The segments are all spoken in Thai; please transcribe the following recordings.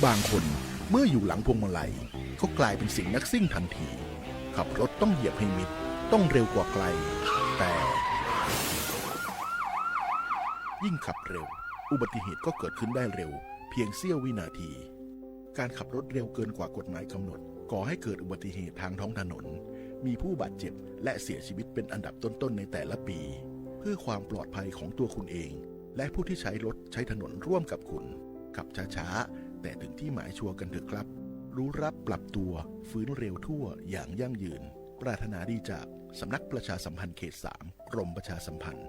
บางคนเมื่ออยู่หลังพวงมาลัยก็กลายเป็นสิ่งนักซิ่งทันทีขับรถต้องเหยียบให้มิดต้องเร็วกว่าไกลแต่ยิ่งขับเร็วอุบัติเหตุก็เกิดขึ้นได้เร็วเพียงเสี้ยววินาทีการขับรถเร็วเกินกว่ากฎหมายกำหนดก่อให้เกิดอุบัติเหตุทางท้องถนนมีผู้บาดเจ็บและเสียชีวิตเป็นอันดับต้นๆในแต่ละปีเพื่อความปลอดภัยของตัวคุณเองและผู้ที่ใช้รถใช้ถนนร่วมกับคุณขับช้าๆแต่ถึงที่หมายชัวร์กันเถอะครับรู้รับปรับตัวฟื้นเร็วทั่วอย่างยั่งยืนปรารถนาดีจากสำนักประชาสัมพันธ์เขต 3 กรมประชาสัมพันธ์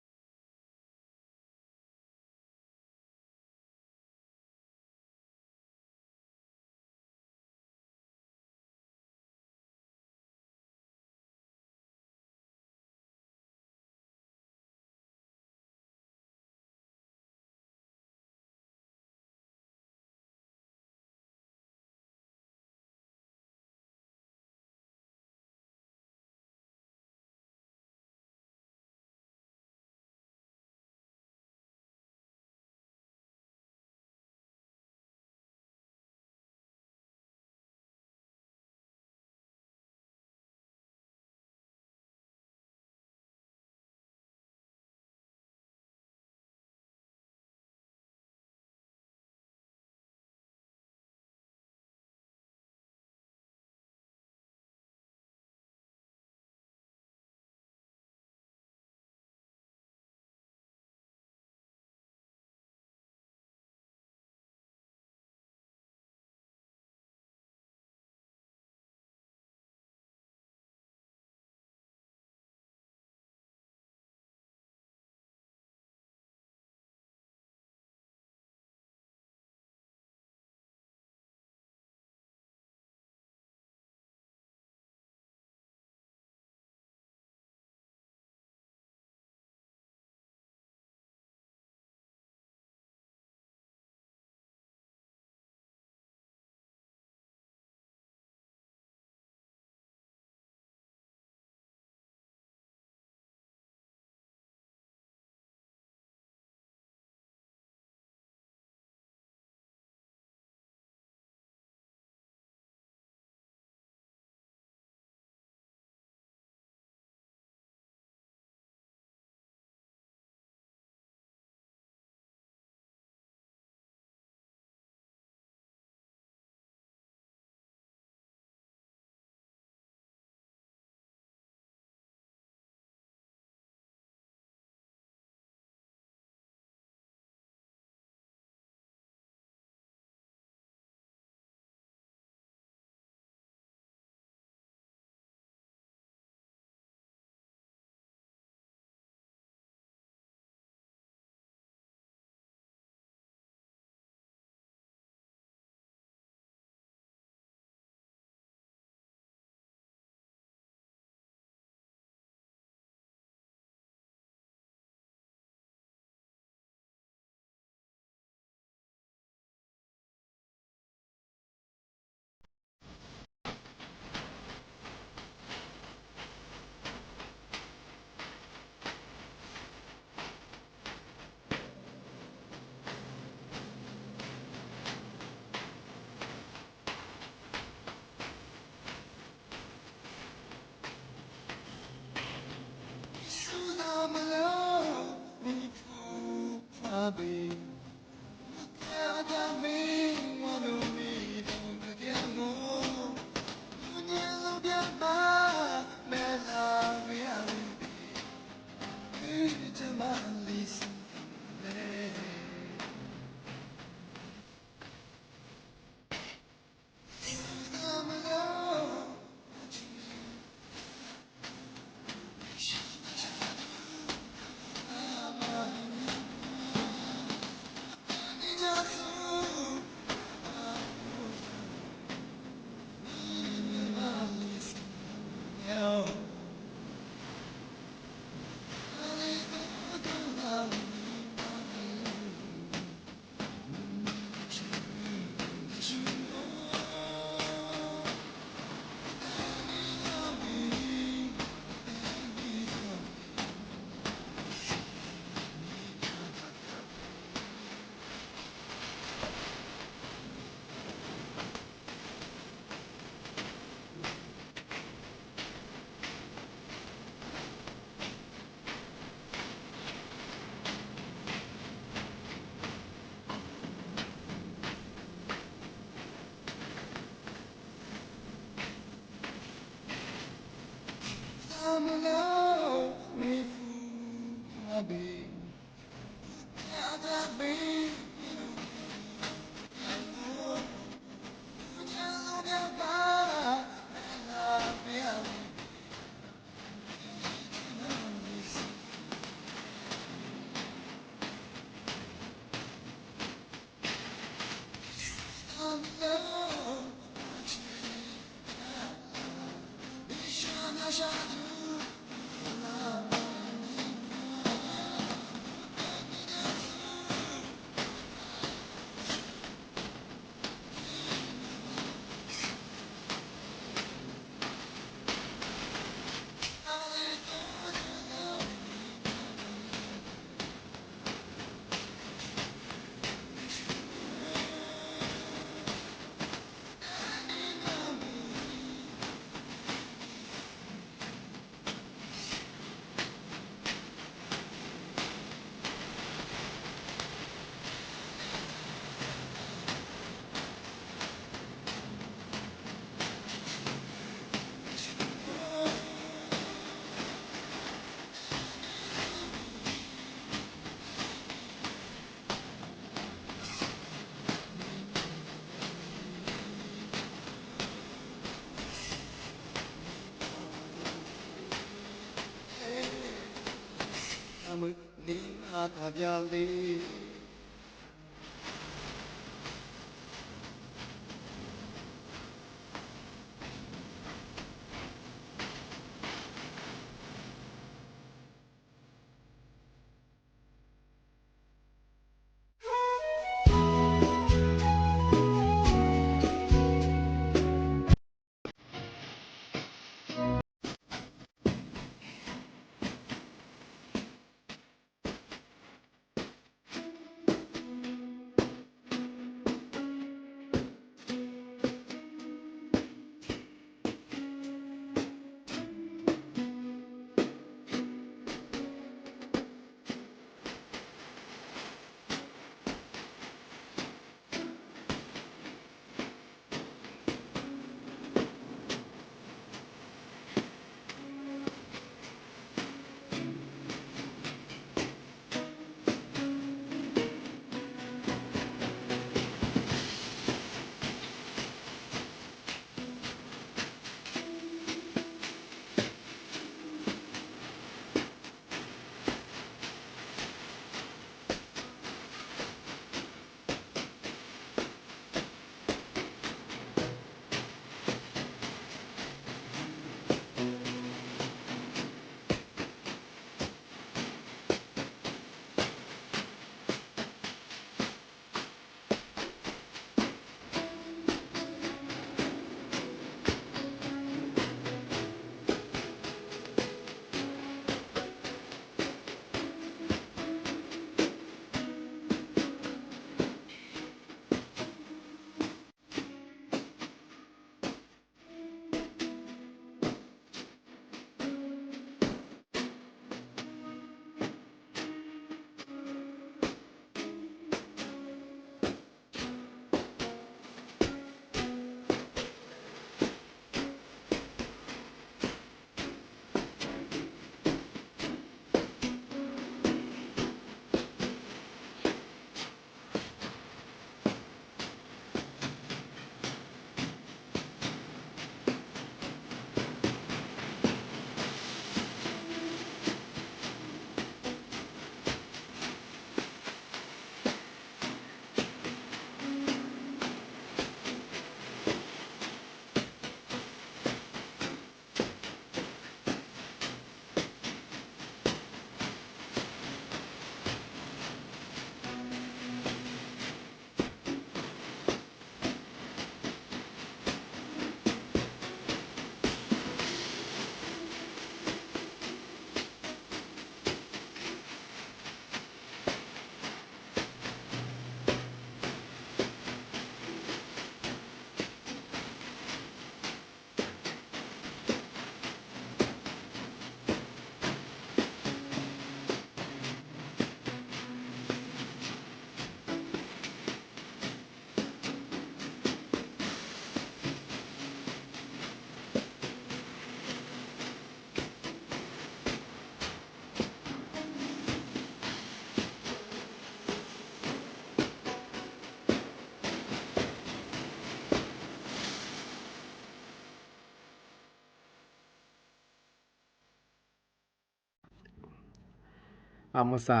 อามาสา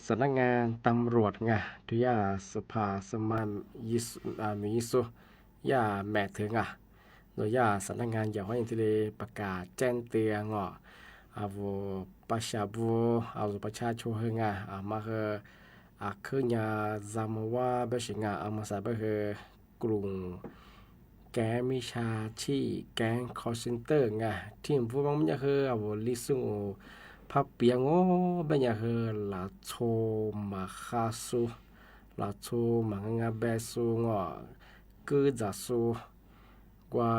สำนักงานตำรวจไงทุยาสภาสมันยิสมีสุยาแม่ถึง โดยสำนักงานอย่าให้ทะเลประกาศแจ้งเตือนประชาชนประชาชนเฮงมาคือยาจำว่าเบชิงมาสาเบกลุ่มแก๊งมิชาชีแก๊งคอร์เซนเตอร์ที่ผู้บังคับลิซุงพับเปียงเบญลาโชมาคาซูลาโชมังเบซูกือจัสูกว่า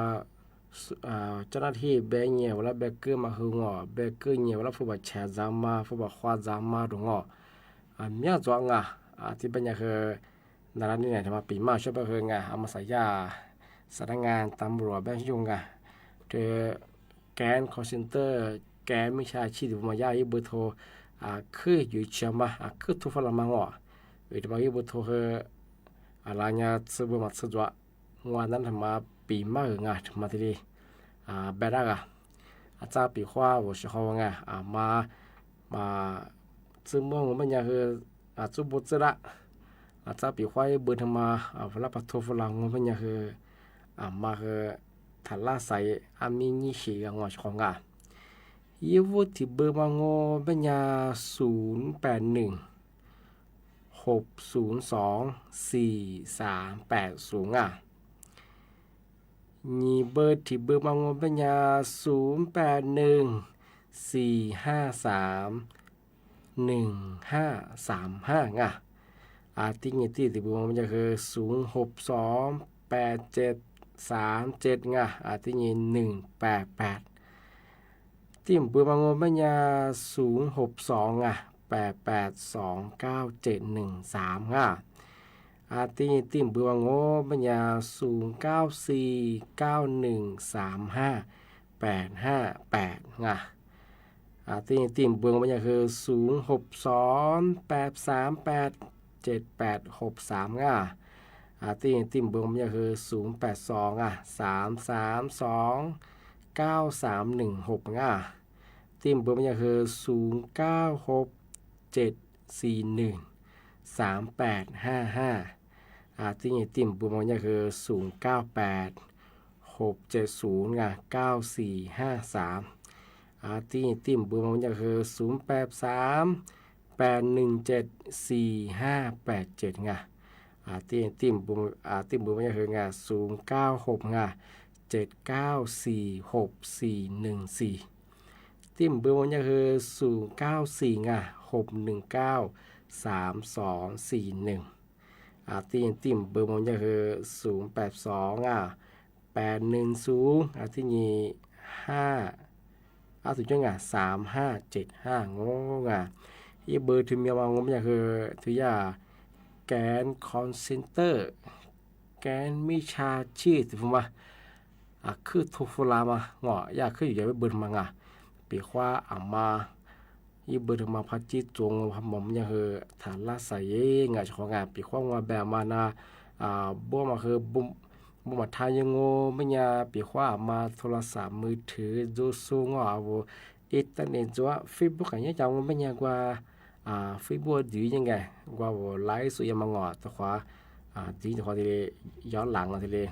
เจ้าหน้าที่เบงเงียวและเบเกอร์มาหึงเบเกอร์เงียวและผู้บาดเจ็บจามาผู้บาดขวาจามาดูเมียจวงที่เป็นนารานี่เนี่ยทำมาปีมาช่วยเพื่อนเอามาใส่ยาสำนักงานตำรวจแบงยุงเจอแกนคอร์เซนเตอร์แกนมิชาชีพมายาอีเบอร์โทรคืออยู่เชียมาคือทุกฝ่ายมังวิธีมาอีเบอร์โทรอะไรเนี่ยซื้อมาซื้อจวงวันนั้นทำมาปีมาทำมาทีดีเบด้อาจารย์ปีขวาว่าเขามาซึ่งเมื่อมันจุบุตรละอาจารย์ปีขวาเบอร์ทำมาเวลาปัตตุฝรั่งมันมาทันลาใส่มีนิชิงของยี่วุฒิเบอร์มังเป็น081-602-4380ยีเบอร์ที่เบอร์มังเป็น081-453-1535ที่นี่ที่เบอร์มังเป็น062-8737ที่นี่188ที่เบอร์มังเป็น062-882-9713ที่เบอร์มังเป็น094-9135-858ที่เบอร์มังเป็น062-838-7863ที่เบอร์มังเป็น082-332-9316ที่เบอร์มันคือ0967413855ที่เบอร์มันคือ0986709453ที่เบอร์มันคือ0838174587ที่เบอร์มันคือ0967946414ที่เบอร์มันคือ094-619-3241ที่เบอร์มันคือ082-810ที่นี่5ถึงจัง3575อีเบอร์ที่มีมามันคือถือยาแกนคอนเซนเตอร์แกนมิชาชีพผมว่าคือทุกฟุลามาอยากคืออยู่ในเบอร์มังปีขวามาอีเบอร์มาพัดจิตจงพับหม่อมยังคือฐานลาใส่ของปีขวาว่าแบบมานาบ่มาคือบ่มาทายังไม่ยาปีขวามาโทรศัพท์มือถือดูซูอินเทอร์เน็ตจ้ะเฟซบุ๊กอย่างจังไม่ยากว่าเฟซบุ๊กดียังไงว่าไลฟ์สุยมังตัวขวาดีตัวขวาที่ย้อนหลังทีเลย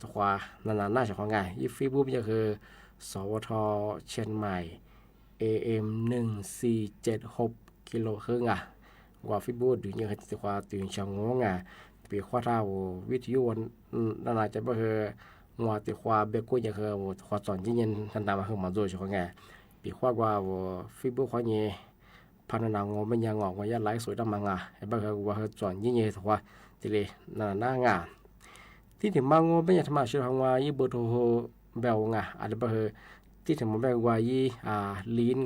ตัวขวานานๆน่าจะของไงอีเฟซบุ๊กยังคือสวทเชียงใหม่ AM 1476กิโลเฮิรตซ์ว่าเฟซบุ๊กดูยังตัวขวาตื่นเช้างงปีขวาเท่าวิทยุนั่นอาจจะเป็นงัวตัวขวาเบกุ้ยยังคือขวาสอนยิ่งทันตามมาคือมาดูเฉพาะไงปีขวาว่าเฟซบุ๊กขวาเนี่ยพันนางไม่ยังว่ายัดไลฟ์สวยดำมังไอ้บ้าคือว่าสอนยิ่งตัวขวาทีเลยน่างที่ถึงมังไม่ยังทำมาชื่อของว่ายี่เบอร์โทรเบลอะไรบ้าคือที่ถึงมันแบบว่าลิ้น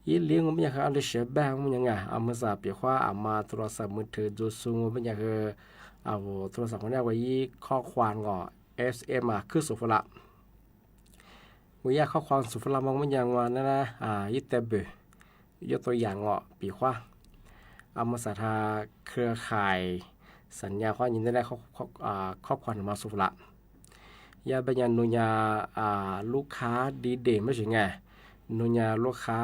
ยี่ลิ้นมันยังคืออะไรเชื่อแบงมันยังมาสาปีขวามาโทรศัพท์มือถือดูซูมมันยังคือโทรศัพท์ของเนี่ยว่ายี่ข้อความSM คือสุฟละวิข้อความสุฟละมันยังว่านั่นนะยี่เตบยกตัวอย่างปีขวามาสาธาเครือข่ายสัญญาความยินได้ข้อความมาสุฟละยาเป็นยานุยาลูกค้าดีเด่นไม่ใช่ไงนุยาลูกค้า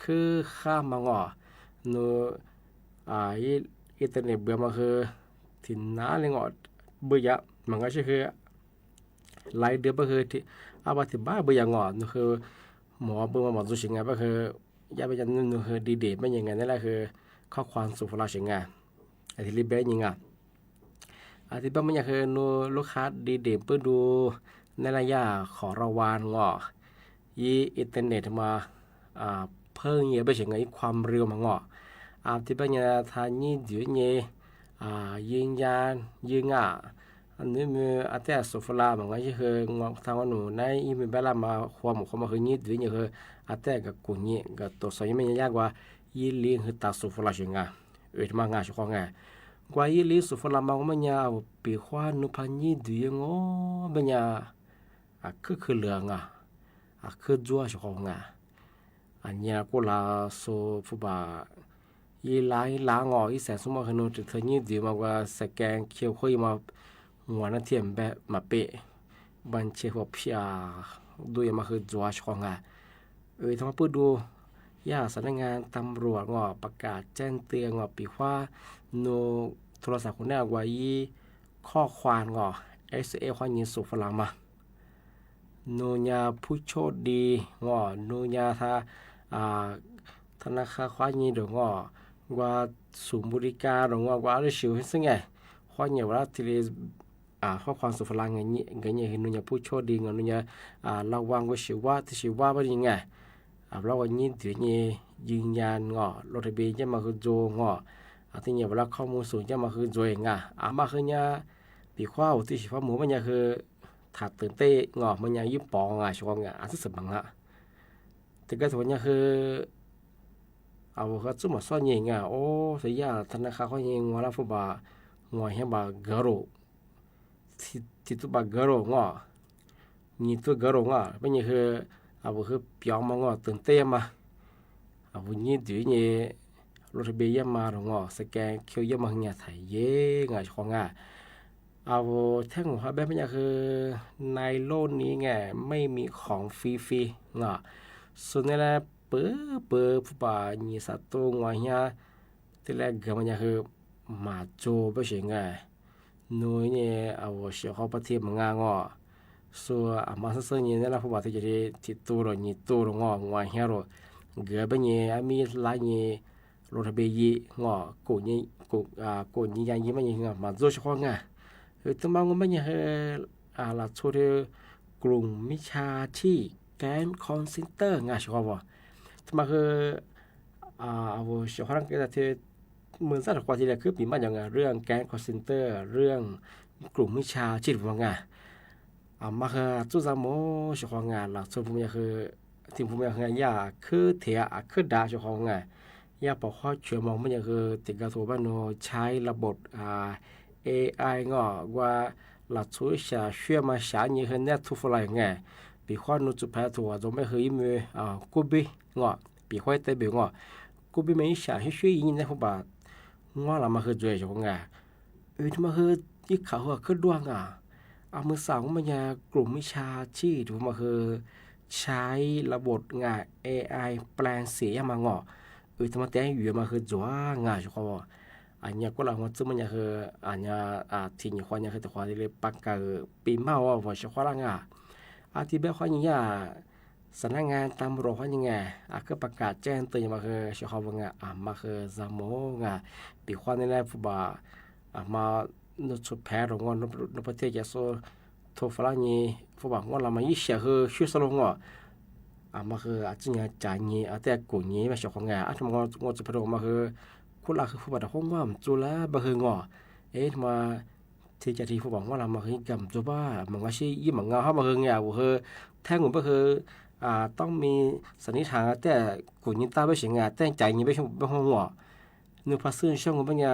คือข้ามมังนูอินเทอร์เน็ตเบื่อมาคือถิ่นน้าเลยเบื่อมันก็ใช่คือ หลายเดือนบ่คือที่อาว่าที่บ้าบ่อย่างงอนี่คือหมอเบิ่งว่าหมอสุสิงาบ่คือยาไปจันนี่คือดีเดตมันยังไงนั่นแหละคือข้อความสุภลาสิงาไอ้ที่ลิเบยิงอ่ะอาที่บ้ามันยังคือนูลูกค้าดีเดตเปิ้นดูในระยะขอระวานงอยีอินเทอร์เน็ตมาเพิ่งเยอะไปสิงไอ้ความเร็วมางอที่บ้านเนี่ยทานนี่เดี๋ยวเนี่ยยิงยานยิงอันนี้มีอาแต่สุฟลาบางอย่างคืองทางวันหนูในอีมีเวลามาความเขามาคือนี่ด้วยเนี่ยคืออาแต่กับกุนี่กับตัวสอยไม่ยากกว่ายี่ลีคือตาสุฟลาชิงอ่ะมางาชุกงากว่ายี่ลีสุฟลาบางมันยาวปีขวานุพันยี่ด้วยงอบัญญาคือเหลืองคือจั่วชุกงาอันนี้ก็ลาสุฟุบายี่ลางออีแสนสมองขนมจุดเธอยี่ดีมากว่าสแกนเขียวคุยมาหัวนั่นเทียมแบบมาเปะบันเชียวพี่ดูยังมาคือจัวชงทำมาพูดดูย่าสำนักงานตำรวจงอประกาศแจ้งเตือนงอปีว่าโนโทรศัพท์คนนี้ว่ายี่ข้อความงอ SA ความยินสุฝรั่งมาโนยาผู้โชคดีงอโนยาทาธนาคารความยินเดี๋ยวงอว่าศูนย์บริการหรือว่าอะไรชิวซึ่งไงความยินว่าที่ข้อความสุฝรั่งเงี้ยเห็นโนยาผู้โชคดีงอโนยาระวังว่าชิวว่าที่ชิวว่าเป็นยังไงเราวันนี้ถือเนี่ยยืนยันงอรถทะเบียนจะมาคือโจงอที่เนี่ยเวลาข้อมูลสูงจะมาคือโจเองมาคือเนี่ยปีข้าวที่สิฟ้าหมูมันเนี่ยคือถัดตื่นเต้งอมันเนี่ยยิ่งปองช่วงที่สบังแต่ก็ถือว่าเนี่ยคือเอาเขาจุ่มซ่อนยิงโอ้เสียธนาคารเขายิงว่าฟุบะงอเห็นบะกระโดที่ตัวบะกระโดนี่ตัวกระโดเป็นเนี่ยคือคือเปียกมังตื่นเต้นมาวันนี้ดูเนี่ยรถเบียร์มาหรอกสแกนเขียวมาเนี่ยถ่ายเย่ของแท่งหัวแบบนี้คือในโลกนี้ไงไม่มีของฟรีส่วนนี้แหละเปิดผู้ป่านี่สัตว์ตัวงัวเนี่ยที่แรกก็มันคือมาโจไปเฉยไงนู้นเนี่ยเสียเขาประเทศมังส่วนมาสักเนี่ยนี่แหละผู้บ่าวที่จะได้ติดตัวนี่ตัวงอเหี้ยเกือบเนี่ยมีหลายเนี่ยรถเบียร์กูนี่กูนี่ยังยิ่งไม่ยิ่งมาโจชของตัวบางคนเนี่ยหลักสูตรกลุ่มมิชาที่แกนคอนเซนเตอร์ชอบว่าตัวมาคือชอบร่างกายที่เหมือนสัตว์กว่าที่เรียกคือปีมันอย่างเรื่องแกนคอนเซนเตอร์เรื่องกลุ่มมิชาที่ว่ามาคือจุดสมอชของหลักส่วนผมเนี่ยคือที่ผมเนี่ยอยากคือเทียคือด่าชของอยากบอกข้อเชื่อมองมันเนี่ยคือติดกับตัวบ้านโนใช้ระบบAI ว่าหลักสูตรจะช่วยมาสานยี่ห้อเนี่ยทุกฝ่ายปีข้อนู้จุดแพ้ตัวจะไม่เคยมีกูบีปีข้อเตบีกูบีไม่สานให้ช่วยยิงในผู้บาดเรามาคือจ่วยชของที่มาคือยิ่งข่าวคือดวงมือสองมันจะกลุ่มวิชาชีพถูกมาคือใช้ระบบAI แปลงเสียมางทำไมแต่อยู่มาคือจัวชของอันนี้ก็เราจะมันคืออันนี้ที่นี่คนนี้คือตัวที่เรียกปักกับปีเมาว่าชของที่แบบคนนี้สำนักงานตำรวจคนนี้ก็ประกาศแจ้งเตือนมาคือชของมาคือจามงปีคนนี้แหละผู้บ่มานุชแพร์งนประเทศจะสู้ทุกฝ่ายนี้ผู้บ่าวเรามายิ่งเสียคือชื่อสโลงมาคืออาจจะเนี่ยจ่ายเงี้ยแต่กูเงี้ยมาชของทำงานจะพอมาคือคุณล่ะคือผู้บ่าวห้องว่าจุละบะคืองมาที่จะที่ผู้บ่าวเรามาคือกำจุบ้ามันว่าชื่อยิ่งมันงาเขามาคือเงี้ยว่าคือแท่งมันก็คือต้องมีสันนิษฐานแต่กูเงี้ยตาไม่เสียงแต่จ่ายเงี้ยไม่ห้องนึกภาษาช่องมันเนี่ย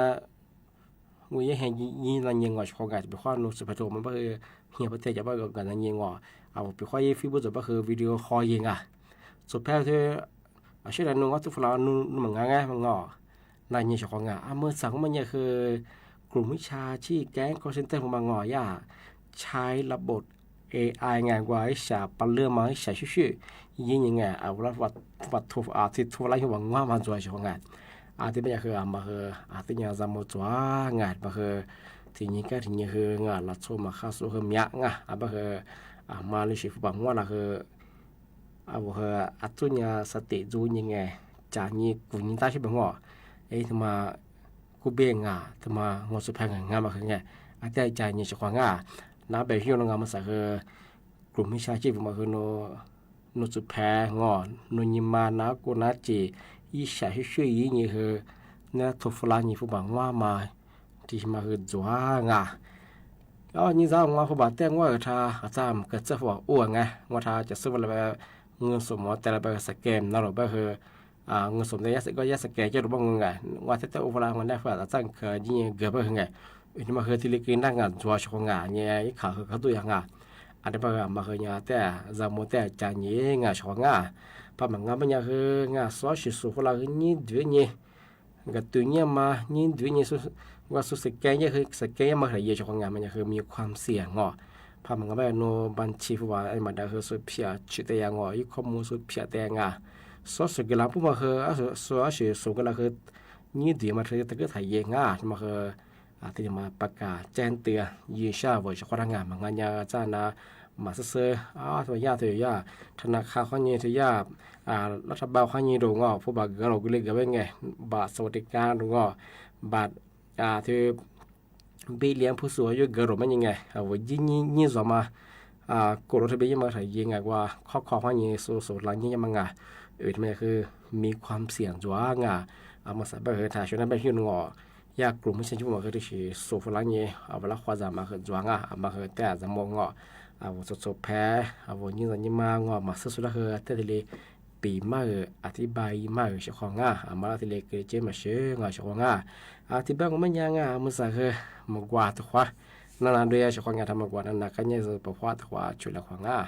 งูยังเห็นยีนันยังงอชของการไปข้อนุสเปโตมันก็คือเฮียประเทศจะว่ากันนันยังงอไปข้อยี่ฟิบุจะก็คือวิดีโอคอลยิงสุดท้ายที่เชื่อนุ่งก็ทุกฝ่ายนุ่งมันง่ายมันงอนันยังชของเมื่อสั่งมันเนี่ยคือกลุ่มวิชาชีพแก๊งคอลเซ็นเตอร์ของมันงอย่าใช้ระบบ AI งานว่าจะปันเรื่องมาใช้ชื่อยิ่งยังไงว่าวัดทุกที่ทุกอะไรที่หวังว่ามันจะชของที่เป็นอย่างคือมาคือที่เนี่ยจะมาจ้างานมาคือท ทีนี้ก็ทีนี้คืองาลัดโซมาข้าสู้คือมีงาบ่คือมาเลเซียฟุตบอลว่าละคือบ่คือตุญญาสติจูยังไงจานี่กูนี่ตาชิบงอทำไมกูเบงทำไมงอสุแพงงามาคือไงแต่จานี่เฉพาะงาน้าไปฮิวงามาสักคือกลุ่มวิชาชีพมาคือโนสุแพงอโนยิมานากูนาจีอีชาฮิช่วยยี่นี่คือเนี่ยทุฟลานี่ฟุตบอลว่ามาที่มาคือจัวงานี่จ้างว่าฟุตบอลแต่งว่าถ้าอาจารย์ก็จะว่าอ้วงไงว่าถ้าจะซื้ออะไรเงินสมมติแต่ละแบบสแกมนั่นหรอแบบคือเงินสมได้ยัดก็ยัดสแกนจะรู้บ้างไงว่าถ้าจะอุปรามันได้ฝ่ายอาจารย์เคยยิ่งเกือบแบบไงนี่มาคือที่เล็กนั่งงานจัวชงงานเนี่ยข่าวคือเขาตัวอย่างอันนี้แบบมาคือเนี่ยแต่จำหมดแต่จานนี้งานชงงานพอมันงานมันคืองานสอนชิสุฟุลาคือนี่ด้วยนี่ก็ตัวเนี่ยมานี่ด้วยนี่ว่าสุดสแกนเนี่ยคือสแกนมาคือเยอะชงงานมันคือมีความเสี่ยงพอมันก็แบบโนบัญชีว่าไอ้มันได้คือสุดเพียชุดแต่ยังอีข้อมูลสุดเพียแต่งสุดกลางพวกมันคือสุดสุดกลางคือนี่ดีมาคือตะกี้ถ่ายยังมาคือที่มาประกาศแจ้งเตือนยืนชาไว้เฉพาะงานมันงานยาจ้านะมาซื้อตัวยาธนาคารข้อนี้ตัวยารัฐบาลข้อนี้ดูงผู้บาดเราก็เลยก็เป็นไงบาทสวัสดิการดูบาทที่บีเลี้ยงผู้สูงอายุเกิดมันยังไงว่ายิ่งสมากรทเบียมาถ่ายยังไงว่าข้อข้อนี้สูหลังยิ่งยังมังมันคือมีความเสี่ยงจ้างมาสับไปเหตุชนนั้นไปหิ้วงอยากกลุ่มไม่ใช่ชั่วโมงคือที่สูบหลังนี้เวลาควาจะมาคือจ้างมาคือแต่จะมองสุดแพ้ยิ่งยิ่งมางมาสุดแล้วคือแต่ทีเลยปีมาอธิบายมาเฉพาะมาทีเลยเกิดเจมาเชื่อเฉพาะอธิบายมันยังมันสักคือมากว่าตัวนั่นด้วยเฉพาะทำมากว่านั่นนักเนี่ยจะประวัติว่าช่วยละควา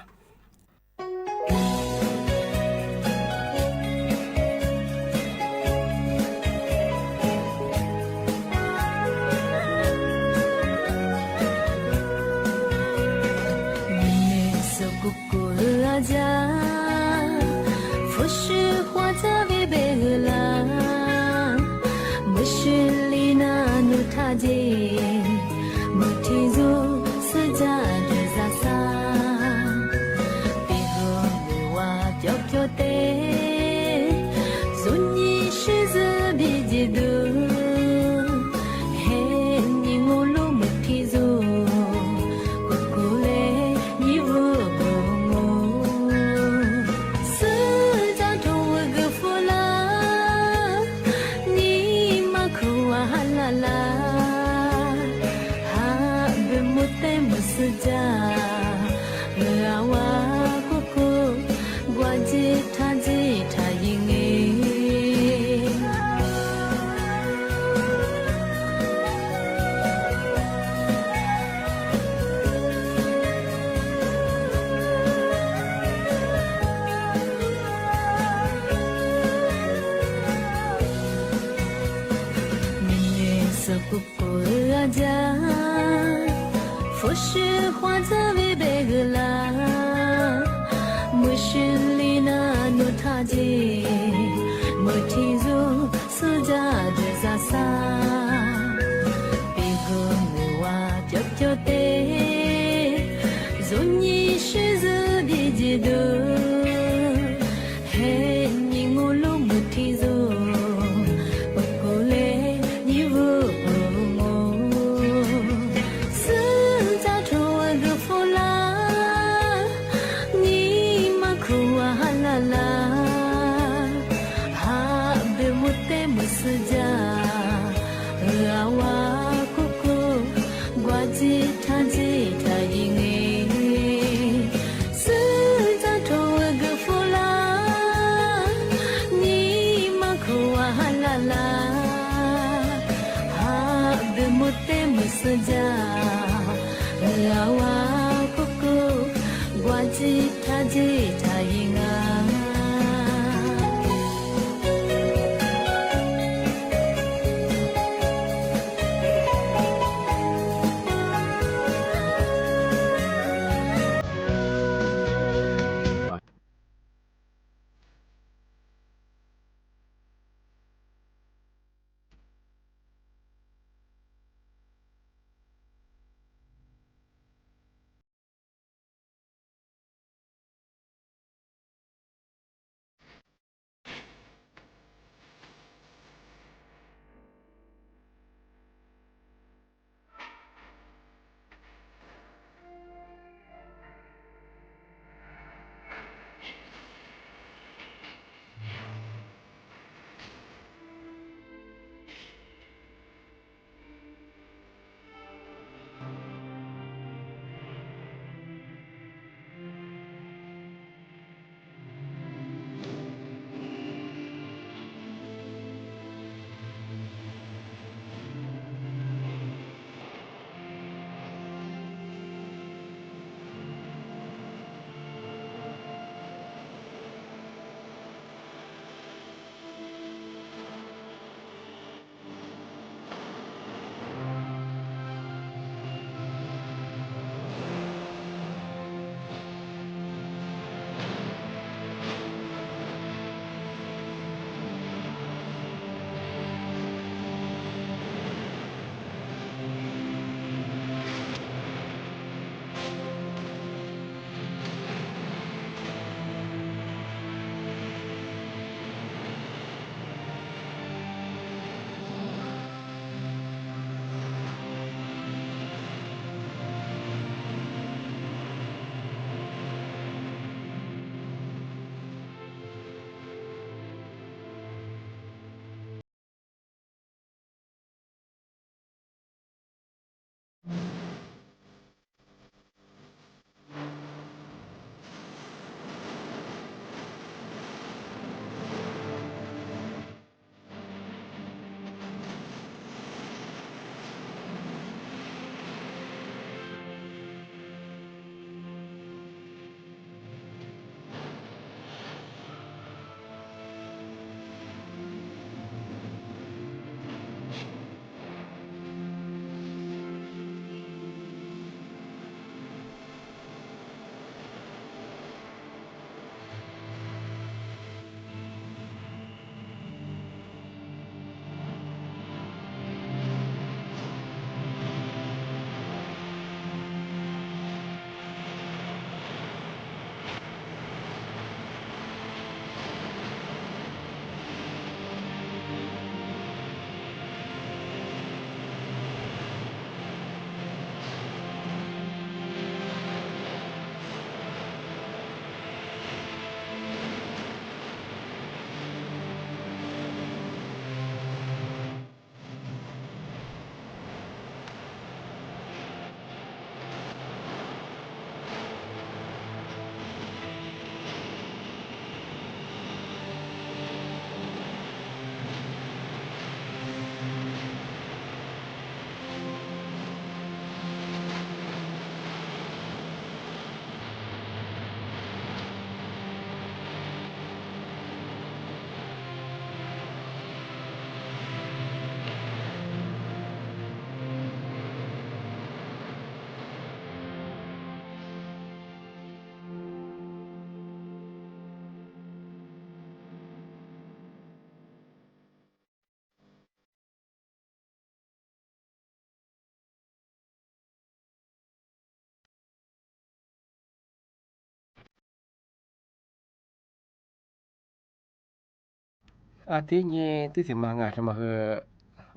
อาทิตย์นี้ที่ถึงมางานทำมาคือ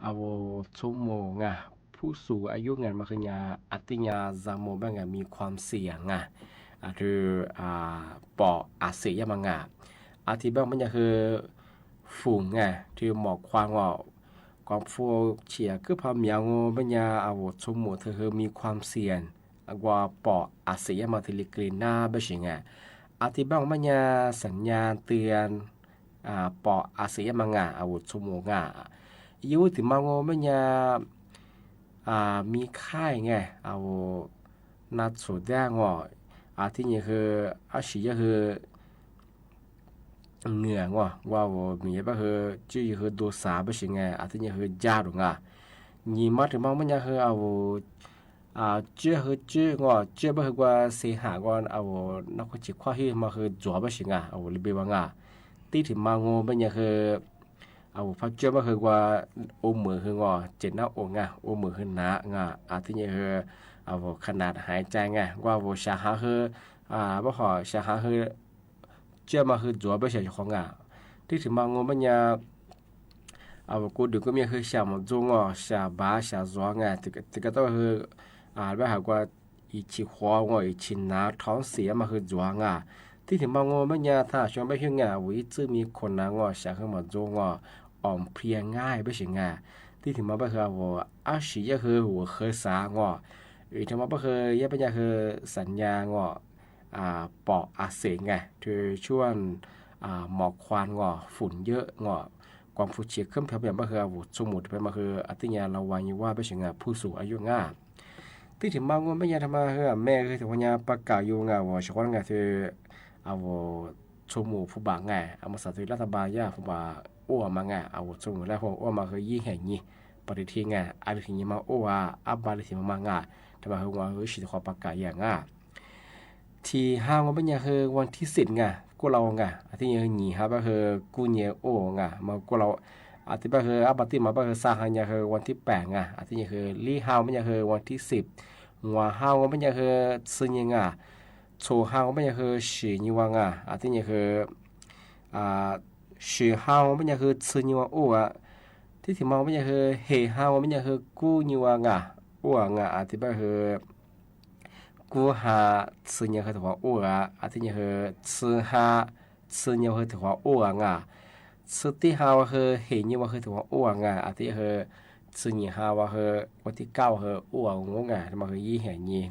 เอาชั่วโมงอ่ะผู้สูงอายุงานมาคืองานอาทิตย์ยาจามโมบ้างงานมีความเสี่ยงอ่ะคือปออาเซียมางานอาทิตย์บ้างมันจะคือฝูงอ่ะที่หมอกควางว่าความฟูเฉียคือพามีงบัญญาเอาชั่วโมงเธอคือมีความเสี่ยงกว่าปออาเซียมาทิลิกรีน่าไม่ใช่ไงอาทิตย์บ้างมันจะสัญญาณเตือนปออาเซียมังอาวุธชั่วโมงยูถึงมังโงมันยามีค่ายไงเอานัดสุดแดงว่าที่นี่คือชีคือเหนือว่ามีแบบคือจีคือตัวสาบสิไงที่นี่คือจ้าหรือไงนี่มาถึงมังมันยาคือเอาเจ้าคือเจ้าเจ้าแบบว่าเสียหายว่าเอานักจิตข้อที่มาคือจัวบสิไงเอาลิเบวังที่ถึงมังโงมันยาคือเอาพระเจ้ามาคือว่าโอมือคืองเจ็ดหน้าอกโอมือคือหนที่นี่คือเอาขนาดหายใจว่าชาหาคือบ่ขอชาหาคือเจ้ามาคือจัวไปเฉยของที่ถึงมังโงมันยากูดูก็มีคือชามาจงชาบ้าชาจัวที่ก็ต้องคือแบบหากว่าอีชิหัวอีชินาท้องเสียมาคือจัวที่ถึงมังโงมันยาถ้าช่วงไปถึงวิจิมีคนชาคือมาจงอ่อมเพลียง่ายไปสิที่ถึงมาคือว่าชีคือหัวเคยสอีกทั้งมาคือเป็นคือสัญญาปออาเสงคือช่วงหมอกควันฝุ่นเยอะความฝุ่นเฉียขึ้นเพียบคือสมุดไปมาคืออติญาเราวายิว่าไปสิผู้สูงอายุที่ถึงมังโงไม่ยาทำมาคือแม่คือถึงวันยาประกาศอยู่ว่าชวนคือเอาชั่วโมงผู้บางเอามาสถิตรัฐบาลผู้บางอ้วมาเอาชั่วโมงแล้วพวกอ้วมาคือยิ่งแห่งนี้ปฏิทินอะไรที่ยิ่งมาอ้วอับบาลิที่มาแต่มาคือว่าคือสิทธิ์ขอประกาศอย่างที่ห้างว่าเป็นอย่างคือวันที่10กูเราที่ยังหนีก็คือกูเนี่ยโอ้มากูเราที่แบบคืออับติมาแบบคือสร้างอย่างคือวันที่8ที่ยังคือลี่ห้างเป็นอย่างคือวันที่10หัวห้างว่าเป็นอย่างคือซึ่งยังโชว์ห้างว่าเป็นอย่างคือสีนิวังที่ยังคือสีห้างว่าเป็นอย่างคือซึ่งนิวังโอ้ที่ถึงมาเป็นอย่างคือเฮห้างว่าเป็นอย่างคือกูนิวังโอ้ที่แบบคือกูหา吃年和的话我ที่นี่คือ吃年和的话我吃ที่ห้าว่าคือเห็นนี่ว่าคือ的话我ที่คือ吃年ห้าว่าคือวันที่9คือ我ที่มาคือยี่เห็นนี่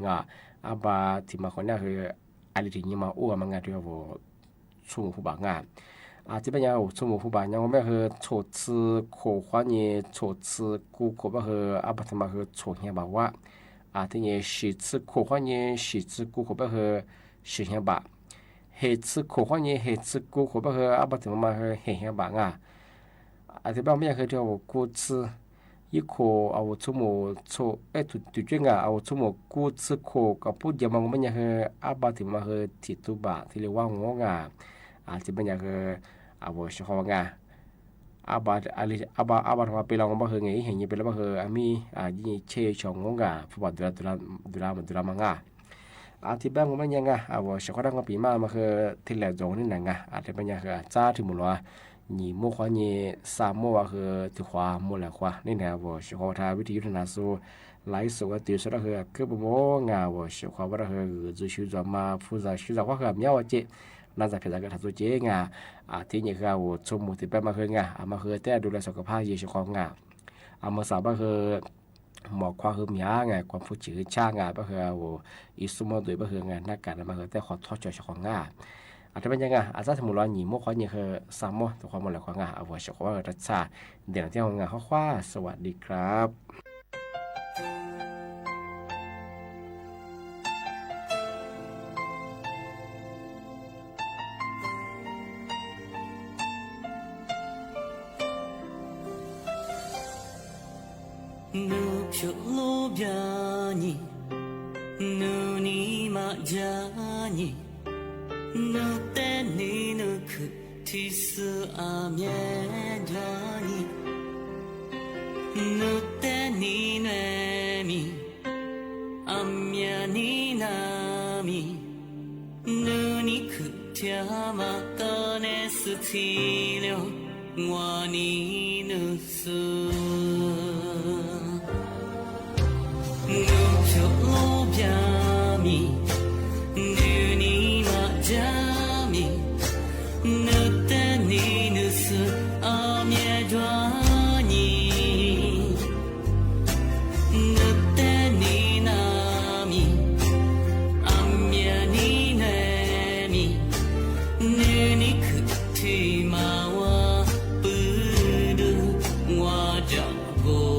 บาที่มาคนนี้คืออะไรที่นี่มามันที่ว่าชุ่มผู้บางที่เป็นอย่างชุ่มผู้บางอย่างไม่คือโฉดซื้อขอขวานนี่โฉดซื้อกูขอคือบาที่มาคือโฉดเหี้ยบ่าวที่นี่สิ吃ขอขวานนี่สิ吃กูขอคือสิเหี้ยบ่เฮ吃ขอขวานนี่เฮ吃กูขอคือบาที่มาคือเหี้ยบ่ที่บ้านไม่คือที่ว่ากู吃一口ชั่วโมงถูกจริงชั่วโมงกูซื้อโคกับพูดยามันไม่ยังคือบาที่มาคือติดตุบะที่เรียกว่างที่เป็นอย่างคือชอบบาทว่าเป็นเราบ้าคือไงเห็นยังเป็นเราบ้าคือมียี่เชี่ยวชงผู้บาดดูแลมังที่บ้านมันยังชอบดังปีมาคือที่แหลมจงนี่ที่เป็นอย่างคือจ้าที่มุลว你莫话你沙漠和的话莫来话，你呢我是话他为的有那说来说个对说那个可不莫我是话我那个做修做嘛，负责修做话个苗我这，那在平常个他做这ที่นี่คือ我从某地方มาคือมาคือแต่ดูแลสุขภาพเยอะของมาสาวก็คือหมอกความคือมีความฟูจืดช่างก็คืออีสมอด้วยก็คือนักการมาคือแต่ขอทอดใจของที่เป็นยังอาจจะสมมติว่าหนีมุกเขาเนี่ยคือสามมุกตัวความหมดเลยของว่าชอบว่ารัชชาเดี๋ยวที่ของข้อว่าสวัสดีครับ누표로변이눈이 맞아니 누때 니 누크 티스 아메라니 누때 니 뇌미 안면이 나미 눈이 그 튀어마 꺼내 스티려 我にぬすぬちょろびゃみぬにまじゃみぬてにぬすあみえどわにぬてになみあみえにねみぬにくてまわぶるわじゃご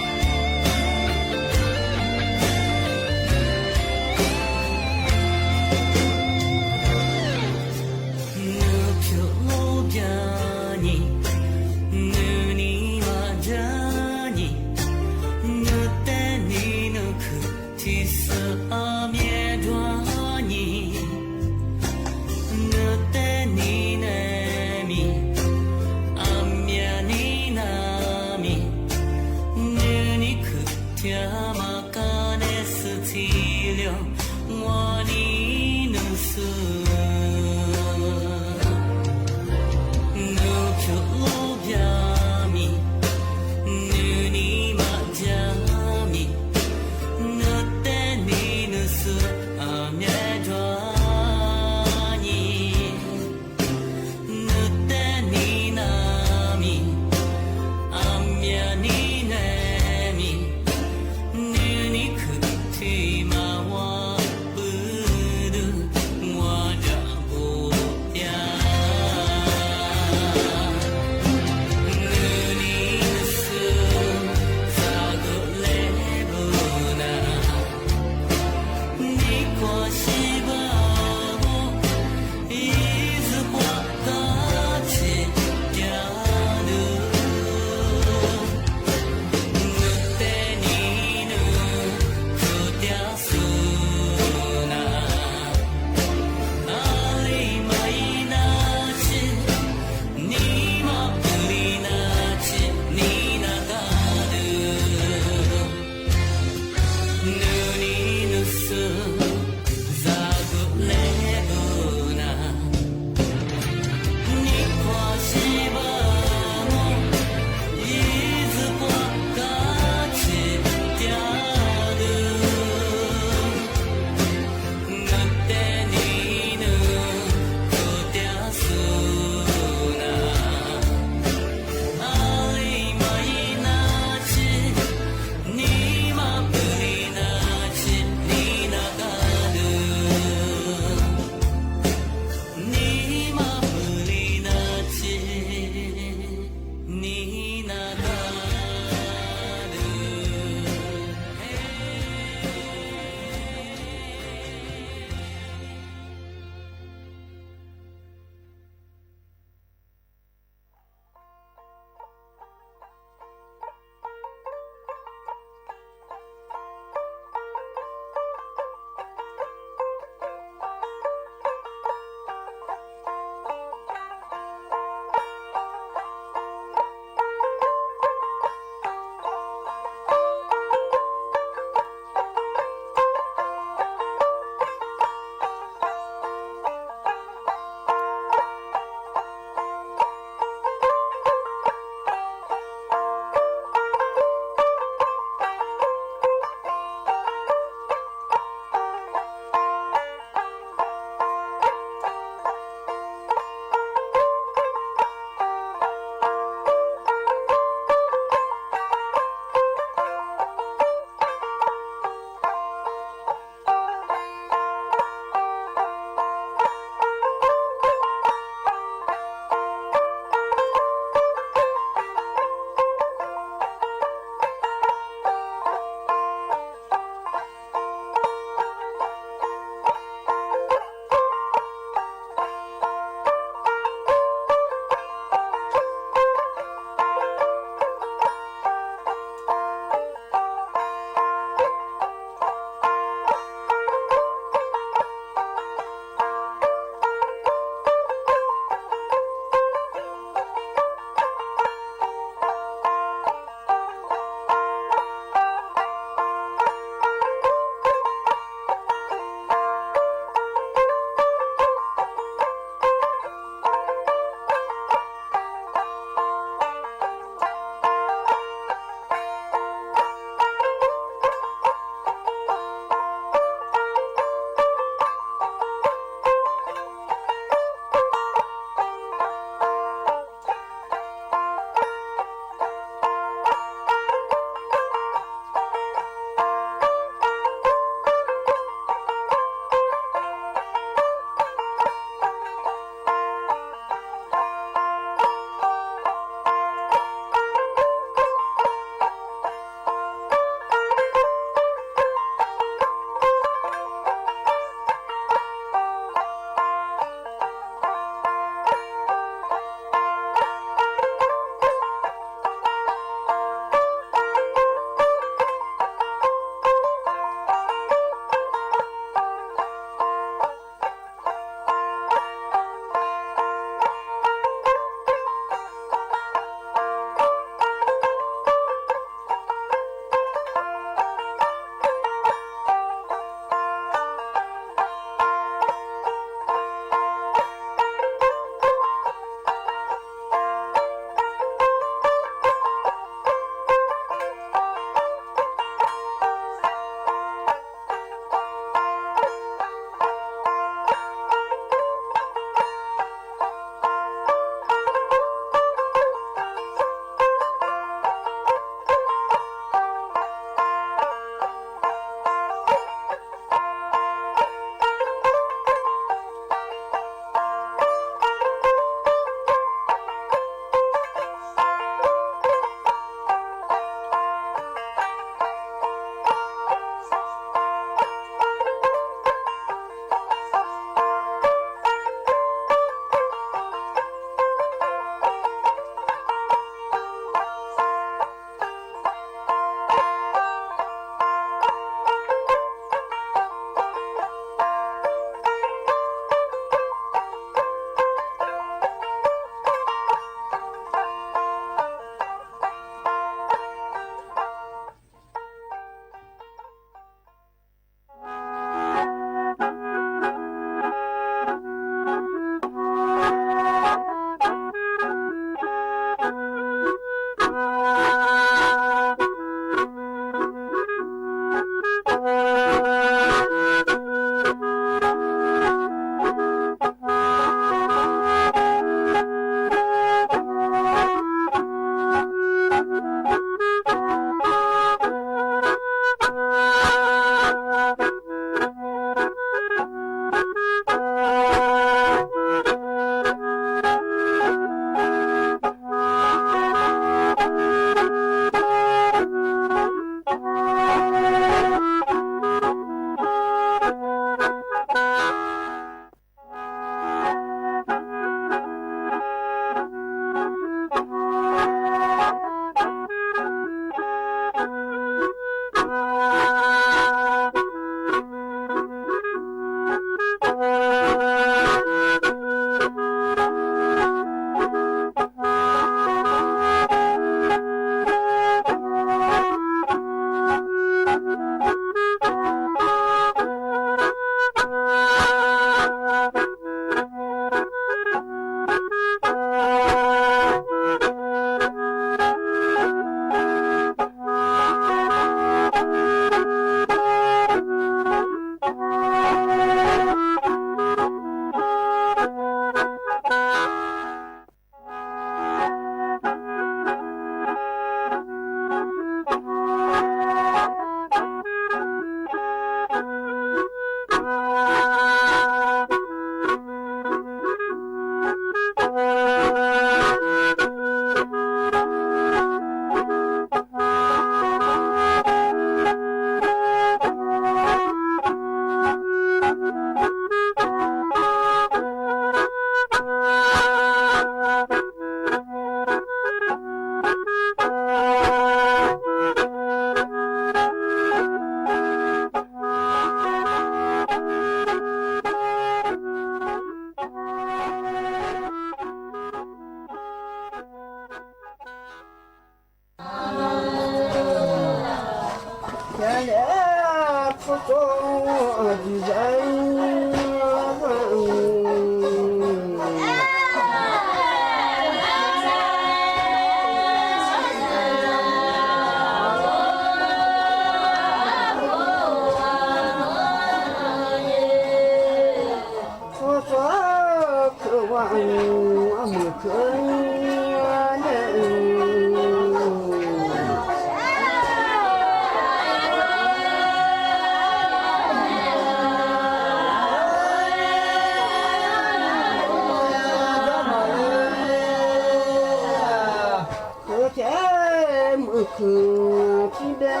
คือที่ได้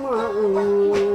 มา